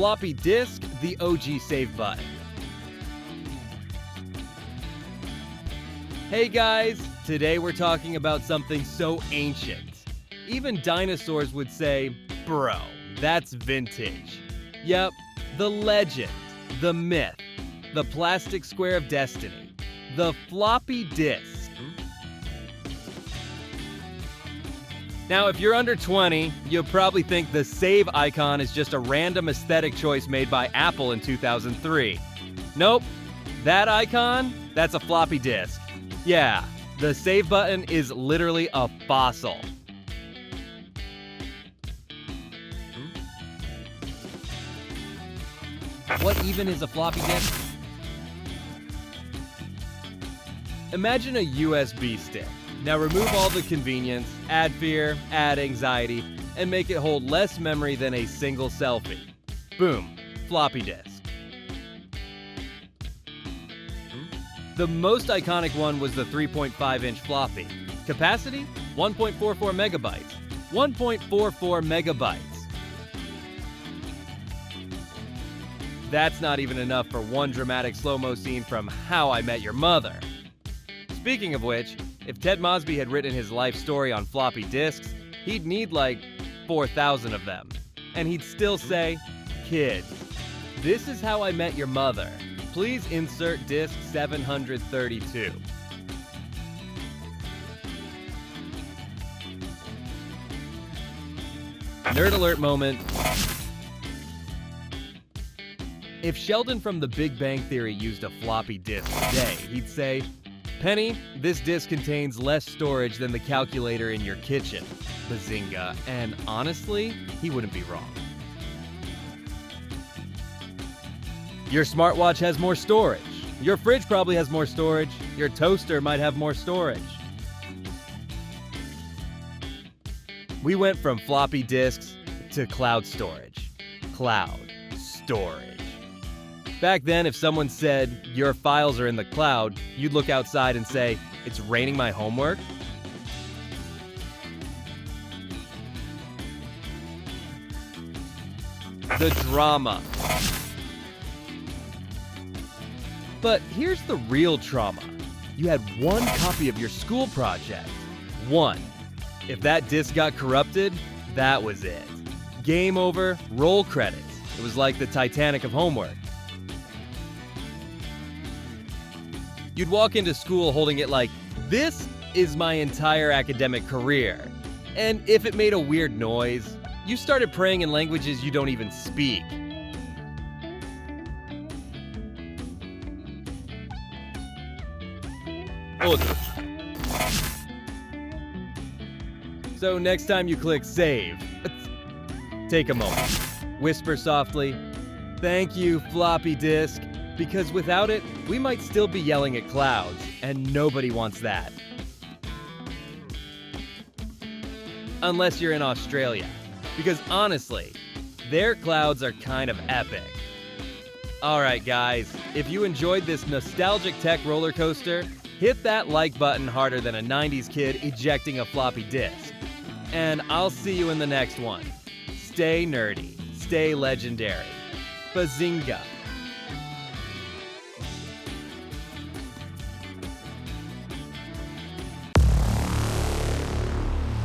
floppy disk, the OG save button. Hey guys, today we're talking about something so ancient. Even dinosaurs would say, bro, that's vintage. Yep, the legend, the myth, the plastic square of destiny, the floppy disk. Now, if you're under 20, you'll probably think the save icon is just a random aesthetic choice made by Apple in 2003. Nope, that icon, that's a floppy disk. Yeah, the save button is literally a fossil. What even is a floppy disk? Imagine a USB stick. Now remove all the convenience, add fear, add anxiety, and make it hold less memory than a single selfie. Boom, floppy disk. The most iconic one was the 3.5-inch floppy. Capacity? 1.44 megabytes. 1.44 megabytes. That's not even enough for one dramatic slow-mo scene from How I Met Your Mother. Speaking of which, if Ted Mosby had written his life story on floppy disks, he'd need like 4,000 of them. And he'd still say, kids, this is how I met your mother. Please insert disk 732. Nerd alert moment. If Sheldon from The Big Bang Theory used a floppy disk today, he'd say, Penny, this disk contains less storage than the calculator in your kitchen. Bazinga. And honestly, he wouldn't be wrong. Your smartwatch has more storage. Your fridge probably has more storage. Your toaster might have more storage. We went from floppy disks to cloud storage. Cloud storage. Back then, if someone said, your files are in the cloud, you'd look outside and say, it's raining my homework? The drama. But here's the real trauma. You had one copy of your school project. One. If that disk got corrupted, that was it. Game over, roll credits. It was like the Titanic of homework. You'd walk into school holding it like, this is my entire academic career. And if it made a weird noise, you started praying in languages you don't even speak. So next time you click save, take a moment. Whisper softly, thank you, floppy disk. Because without it, we might still be yelling at clouds, and nobody wants that. Unless you're in Australia. Because honestly, their clouds are kind of epic. Alright guys, if you enjoyed this nostalgic tech roller coaster, hit that like button harder than a 90s kid ejecting a floppy disk. And I'll see you in the next one. Stay nerdy, stay legendary. Bazinga.